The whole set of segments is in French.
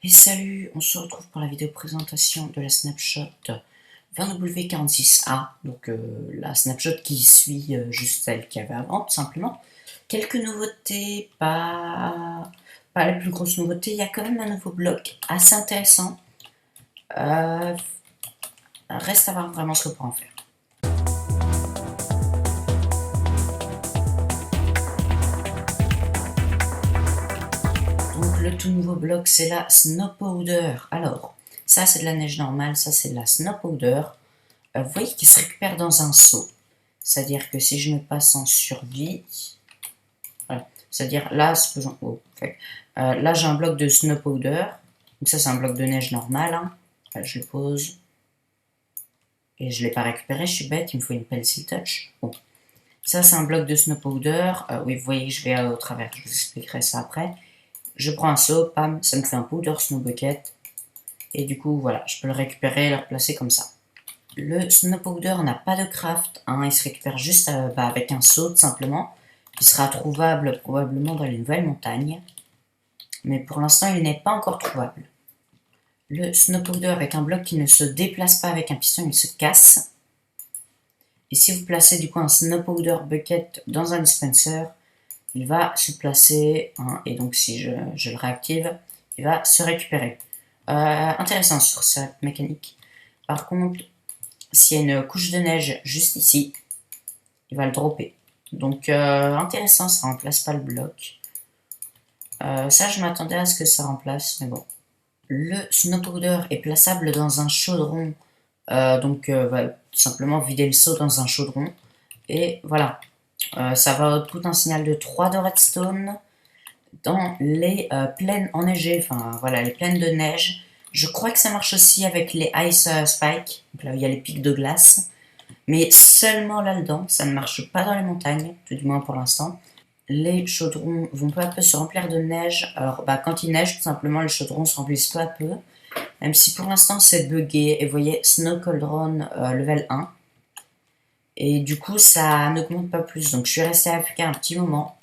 Et salut, on se retrouve pour la vidéo présentation de la snapshot 20W46A, donc la snapshot qui suit juste celle qu'il y avait avant, tout simplement. Quelques nouveautés, pas les plus grosses nouveautés, il y a quand même un nouveau bloc assez intéressant. Reste à voir vraiment ce qu'on peut en faire. Donc le tout nouveau bloc, c'est la Snow Powder. Alors, ça c'est de la neige normale, ça c'est de la Snow Powder. Vous voyez qu'il se récupère dans un seau. C'est-à-dire que si je me passe en survie, voilà. C'est-à-dire là, là j'ai un bloc de Snow Powder. Donc ça c'est un bloc de neige normal. Hein. Je le pose. Et je ne l'ai pas récupéré, je suis bête, il me faut une pencil touch. Bon. Ça c'est un bloc de Snow Powder. Oui, vous voyez que je vais au travers, je vous expliquerai ça après. Je prends un seau, pam, ça me fait un powder Snow Bucket. Et du coup, voilà, je peux le récupérer et le replacer comme ça. Le Snow Powder n'a pas de craft, hein, il se récupère juste avec un seau, tout simplement. Il sera trouvable probablement dans les nouvelles montagnes. Mais pour l'instant, il n'est pas encore trouvable. Le Snow Powder est un bloc qui ne se déplace pas avec un piston, il se casse. Et si vous placez du coup un Snow Powder Bucket dans un dispenser, il va se placer, hein, et donc si je le réactive, il va se récupérer. Intéressant sur cette mécanique. Par contre, s'il y a une couche de neige juste ici, il va le dropper. Donc intéressant, ça remplace pas le bloc. Ça, je m'attendais à ce que ça remplace, mais bon. Le Snow Powder est plaçable dans un chaudron. Donc, tout simplement vider le seau dans un chaudron. Et voilà. Ça va output un signal de 3 de redstone dans les plaines enneigées. Enfin, voilà, les plaines de neige. Je crois que ça marche aussi avec les Ice Spikes. Donc là, il y a les pics de glace. Mais seulement là-dedans. Ça ne marche pas dans les montagnes, tout du moins pour l'instant. Les chaudrons vont peu à peu se remplir de neige. Alors, quand il neige, tout simplement, les chaudrons se remplissent peu à peu. Même si pour l'instant, c'est buggé. Et vous voyez, Snow Cauldron level 1. Et du coup, ça n'augmente pas plus. Donc, je suis resté AFK un petit moment.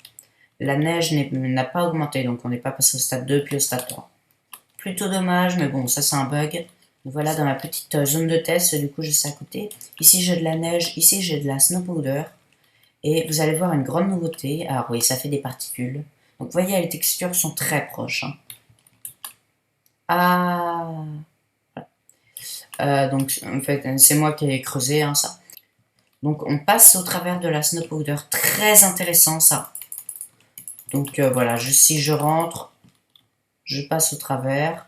La neige n'a pas augmenté. Donc, on n'est pas passé au stade 2 puis au stade 3. Plutôt dommage, mais bon, ça, c'est un bug. Donc, voilà, dans ma petite zone de test, du coup, je sais à côté. Ici, j'ai de la neige. Ici, j'ai de la Snow Powder. Et vous allez voir une grande nouveauté. Alors oui, ça fait des particules. Donc vous voyez, les textures sont très proches. Hein. Ah. Donc en fait, c'est moi qui ai creusé hein, ça. Donc on passe au travers de la Snow Powder. Très intéressant ça. Donc voilà, si je rentre, je passe au travers.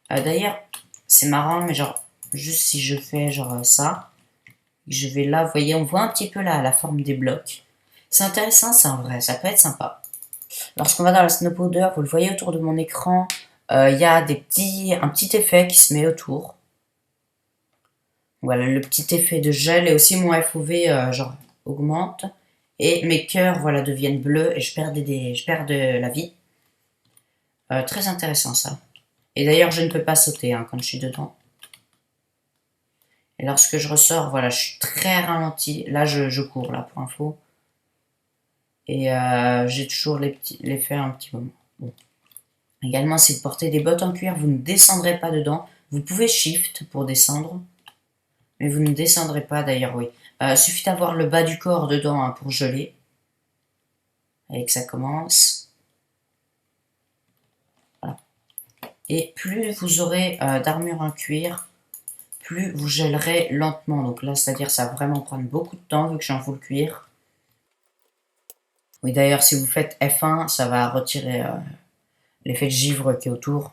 D'ailleurs, c'est marrant, mais genre, juste si je fais genre ça, je vais là, vous voyez, on voit un petit peu là la forme des blocs. C'est intéressant, c'est en vrai, ça peut être sympa. Lorsqu'on va dans la Snow Powder, vous le voyez autour de mon écran, il y a un petit effet qui se met autour. Voilà, le petit effet de gel et aussi mon FOV genre augmente. Et mes cœurs voilà, deviennent bleus et je perds de la vie. Très intéressant ça. Et d'ailleurs, je ne peux pas sauter hein, quand je suis dedans. Et lorsque je ressors, voilà, je suis très ralenti. Là, je cours là pour info. Et j'ai toujours l'effet un petit moment. Bon. Également, si vous portez des bottes en cuir, vous ne descendrez pas dedans. Vous pouvez shift pour descendre, mais vous ne descendrez pas d'ailleurs, oui. Suffit d'avoir le bas du corps dedans hein, pour geler. Et que ça commence. Voilà. Et plus vous aurez d'armure en cuir, plus vous gèlerez lentement. Donc là, c'est-à-dire ça va vraiment prendre beaucoup de temps vu que j'en full cuir. Oui, d'ailleurs, si vous faites F1, ça va retirer l'effet de givre qui est autour.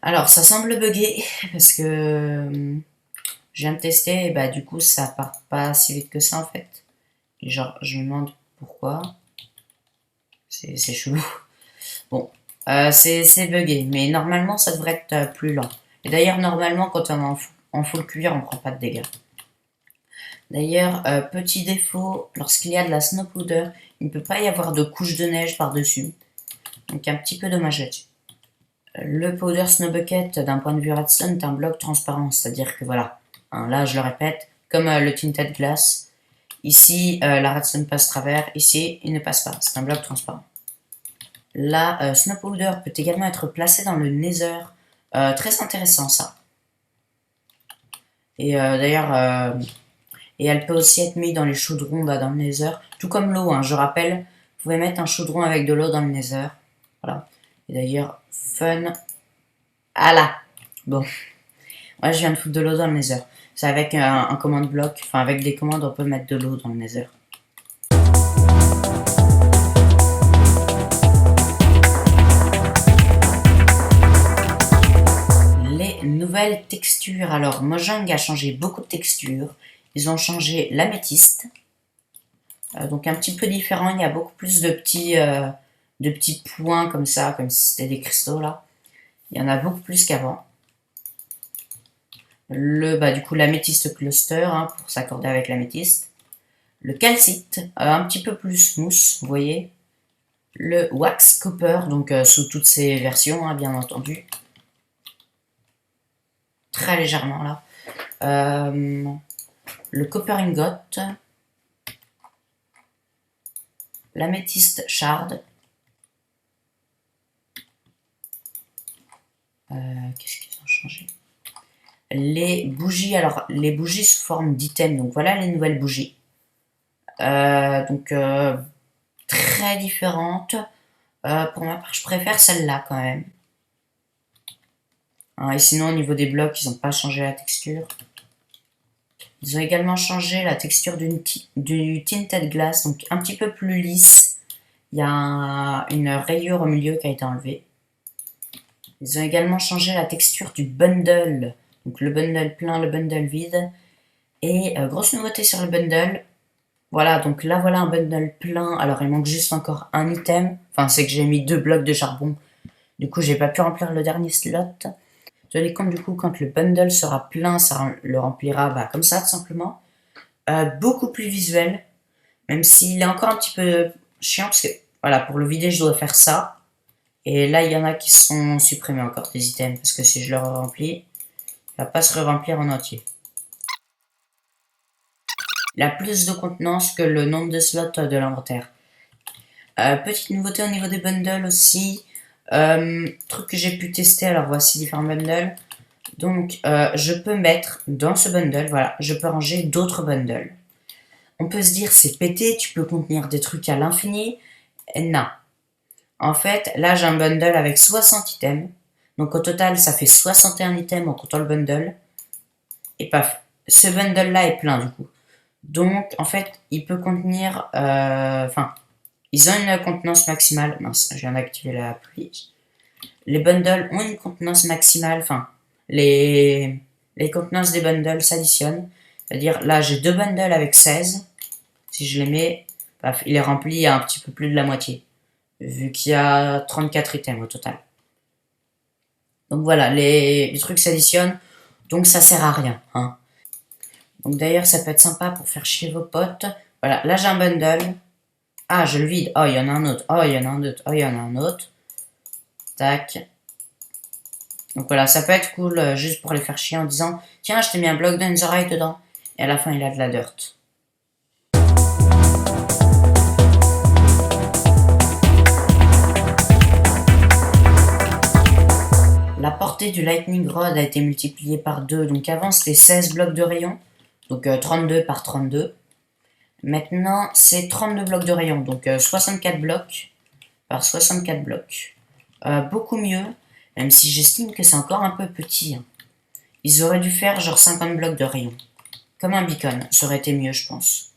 Alors, ça semble bugger parce que je viens de tester et bah du coup ça part pas si vite que ça en fait. Et genre, je me demande pourquoi. C'est chelou. Bon, c'est buggé, mais normalement ça devrait être plus lent. Et d'ailleurs, normalement, quand on est en full cuir, on prend pas de dégâts. D'ailleurs, petit défaut, lorsqu'il y a de la Snow Powder, il ne peut pas y avoir de couche de neige par-dessus. Donc un petit peu dommage là-dessus. Le Powder Snow Bucket, d'un point de vue redstone, est un bloc transparent, c'est-à-dire que voilà, hein, là je le répète, comme le Tinted Glass, Ici, la redstone passe travers. Ici, il ne passe pas. C'est un bloc transparent. La snow powder peut également être placée dans le nether. Très intéressant ça. Et d'ailleurs, et elle peut aussi être mise dans les chaudrons dans le nether. Tout comme l'eau, hein, je rappelle, vous pouvez mettre un chaudron avec de l'eau dans le nether. Voilà. Et d'ailleurs, fun. Ah là. Bon. Ouais, je viens de foutre de l'eau dans le nether. C'est avec un commande bloc. Enfin, avec des commandes, on peut mettre de l'eau dans le nether. Les nouvelles textures. Alors, Mojang a changé beaucoup de textures. Ils ont changé l'améthyste. Donc un petit peu différent. Il y a beaucoup plus de petits points comme ça, comme si c'était des cristaux là. Il y en a beaucoup plus qu'avant. Du coup, l'améthyste cluster, hein, pour s'accorder avec l'améthyste. Le calcite, un petit peu plus smooth, vous voyez. Le wax copper, donc sous toutes ses versions, hein, bien entendu. Très légèrement là. Le copper ingot. L'améthyste shard. Qu'est-ce qu'ils ont changé? Les bougies, alors les bougies sous forme d'items, donc voilà les nouvelles bougies. Très différentes. Pour ma part, je préfère celle-là quand même. Hein, et sinon, au niveau des blocs, ils n'ont pas changé la texture. Ils ont également changé la texture du tinted glass, donc un petit peu plus lisse. Il y a une rayure au milieu qui a été enlevée. Ils ont également changé la texture du bundle. Donc le bundle plein, le bundle vide. Et grosse nouveauté sur le bundle. Voilà, donc là voilà un bundle plein. Alors il manque juste encore un item. Enfin c'est que j'ai mis 2 blocs de charbon. Du coup j'ai pas pu remplir le dernier slot. Tenez compte du coup quand le bundle sera plein, ça le remplira comme ça tout simplement. Beaucoup plus visuel. Même s'il est encore un petit peu chiant parce que voilà, pour le vider je dois faire ça. Et là, il y en a qui sont supprimés encore des items, parce que si je le remplis, il va pas se remplir en entier. Il a plus de contenance que le nombre de slots de l'inventaire. Petite nouveauté au niveau des bundles aussi. Truc que j'ai pu tester, alors voici différents bundles. Donc, je peux mettre dans ce bundle, voilà, je peux ranger d'autres bundles. On peut se dire, c'est pété, tu peux contenir des trucs à l'infini. Non. En fait, là, j'ai un bundle avec 60 items. Donc, au total, ça fait 61 items en comptant le bundle. Et paf, ce bundle-là est plein, du coup. Donc, en fait, il peut contenir... ils ont une contenance maximale. Mince, je viens d'activer la pluie. Les bundles ont une contenance maximale. Enfin, les contenances des bundles s'additionnent. C'est-à-dire, là, j'ai 2 bundles avec 16. Si je les mets, paf, il est rempli à un petit peu plus de la moitié. Vu qu'il y a 34 items au total. Donc voilà, les trucs s'additionnent, donc ça sert à rien. Hein. Donc d'ailleurs, ça peut être sympa pour faire chier vos potes. Voilà, là j'ai un bundle. Ah, je le vide. Oh, il y en a un autre. Oh, il y en a un autre. Oh, il y en a un autre. Tac. Donc voilà, ça peut être cool juste pour les faire chier en disant tiens, je t'ai mis un bloc de netherite dedans. Et à la fin, il a de la dirt. La portée du Lightning Rod a été multipliée par 2. Donc avant, c'était 16 blocs de rayon. Donc 32 par 32. Maintenant, c'est 32 blocs de rayon. Donc 64 blocs par 64 blocs. Beaucoup mieux. Même si j'estime que c'est encore un peu petit. Hein. Ils auraient dû faire genre 50 blocs de rayon. Comme un beacon. Ça aurait été mieux, je pense.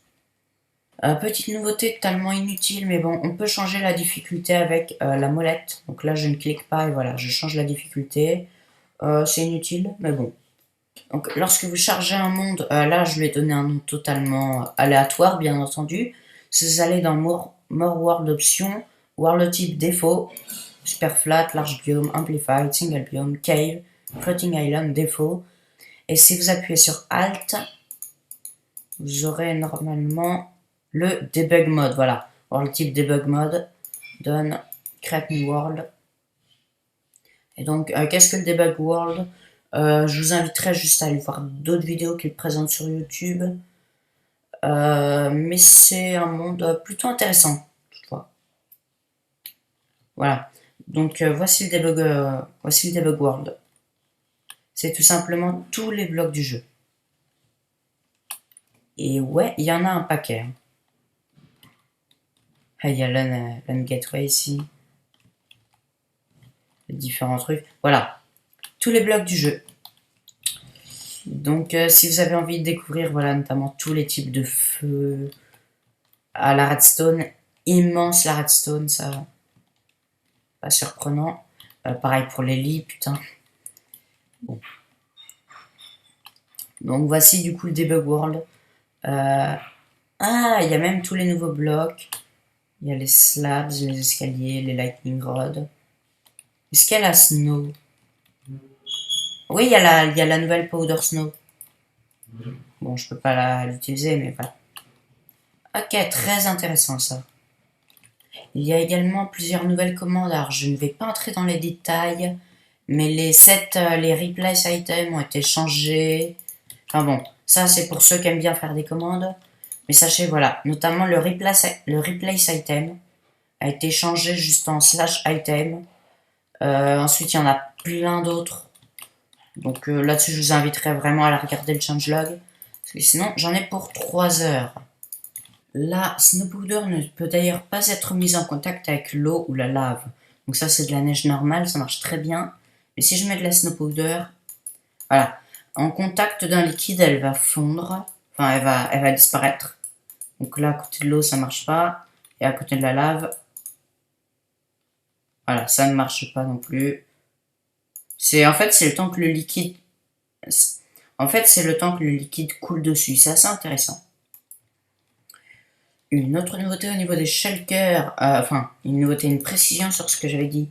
Petite nouveauté totalement inutile, mais bon, on peut changer la difficulté avec la molette. Donc là, je ne clique pas et voilà, je change la difficulté. C'est inutile, mais bon. Donc lorsque vous chargez un monde, là, je lui ai donné un nom totalement aléatoire, bien entendu. Si vous allez dans More World Options, World Type Défaut, Super Flat, Large Biome, Amplified, Single Biome, Cave, Floating Island, Défaut. Et si vous appuyez sur Alt, vous aurez normalement le Debug Mode. Voilà, World Type Debug Mode donne Create New World. Et donc, qu'est-ce que le Debug World? Je vous inviterai juste à aller voir d'autres vidéos qu'il présente sur YouTube. mais c'est un monde plutôt intéressant, toutefois. Voilà. Donc voici le debug world. C'est tout simplement tous les blocs du jeu. Et ouais, il y en a un paquet. Ah, il y a LAN Gateway ici. Les différents trucs. Voilà. Tous les blocs du jeu. Donc si vous avez envie de découvrir, voilà, notamment tous les types de feux à la redstone, immense la redstone, ça, pas surprenant. Pareil pour les lits, putain. Bon. Donc voici du coup le debug world. Ah, il y a même tous les nouveaux blocs. Il y a les slabs, les escaliers, les lightning rods. Est-ce qu'il y a la snow? Oui, il y a la nouvelle powder snow. Bon, je peux pas l'utiliser, mais voilà. Ok, très intéressant ça. Il y a également plusieurs nouvelles commandes. Alors, je ne vais pas entrer dans les détails, mais les replace items ont été changés. Enfin bon, ça c'est pour ceux qui aiment bien faire des commandes. Mais sachez, voilà, notamment le replace item a été changé juste en slash item. Ensuite, il y en a plein d'autres. Donc là-dessus, je vous inviterai vraiment à la regarder le changelog. Parce que sinon, j'en ai pour 3 heures. La snow powder ne peut d'ailleurs pas être mise en contact avec l'eau ou la lave. Donc ça, c'est de la neige normale, ça marche très bien. Mais si je mets de la snow powder, voilà, en contact d'un liquide, elle va fondre. Enfin, elle va disparaître. Donc là, à côté de l'eau, ça marche pas. Et à côté de la lave, voilà, ça ne marche pas non plus. En fait, c'est le temps que le liquide... En fait, c'est le temps que le liquide coule dessus. C'est assez intéressant. Une autre nouveauté au niveau des shulkers, enfin, une précision sur ce que j'avais dit.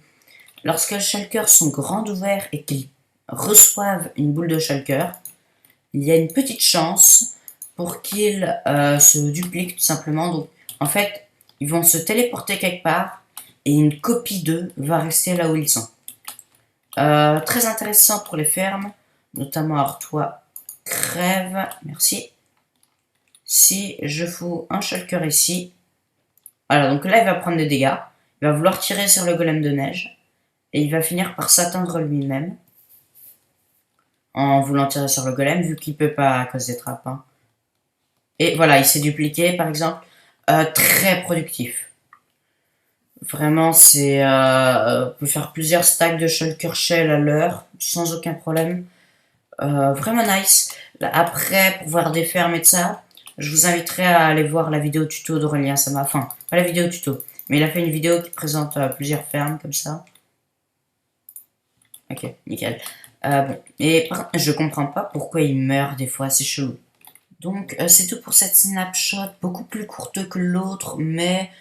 Lorsque les shulkers sont grands ouverts et qu'ils reçoivent une boule de shulker, il y a une petite chance pour qu'ils se dupliquent tout simplement. Donc, en fait, ils vont se téléporter quelque part et une copie d'eux va rester là où ils sont. Très intéressant pour les fermes, notamment alors toi, crève, merci. Si je fous un shulker ici, voilà, donc là il va prendre des dégâts, il va vouloir tirer sur le golem de neige, et il va finir par s'atteindre lui-même, en voulant tirer sur le golem, vu qu'il peut pas à cause des trappes. Hein. Et voilà, il s'est dupliqué par exemple, très productif. Vraiment, on peut faire plusieurs stacks de shulker shell à l'heure, sans aucun problème. Vraiment nice. Après, pour voir des fermes et de ça, je vous inviterai à aller voir la vidéo tuto d'Aurélien Sama. Enfin, pas la vidéo tuto, mais il a fait une vidéo qui présente plusieurs fermes comme ça. Ok, nickel. Bon, et je comprends pas pourquoi il meurt des fois, c'est chelou. Donc, c'est tout pour cette snapshot, beaucoup plus courte que l'autre, mais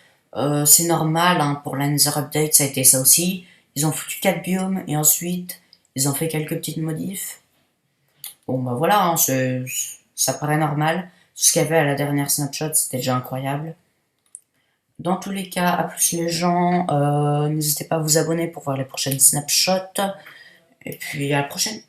c'est normal, hein, pour l'Another Update, ça a été ça aussi. Ils ont foutu 4 biomes, et ensuite, ils ont fait quelques petites modifs. Bon bah voilà, hein, ça paraît normal. Tout ce qu'il y avait à la dernière snapshot, c'était déjà incroyable. Dans tous les cas, à plus les gens, n'hésitez pas à vous abonner pour voir les prochaines snapshots. Et puis à la prochaine.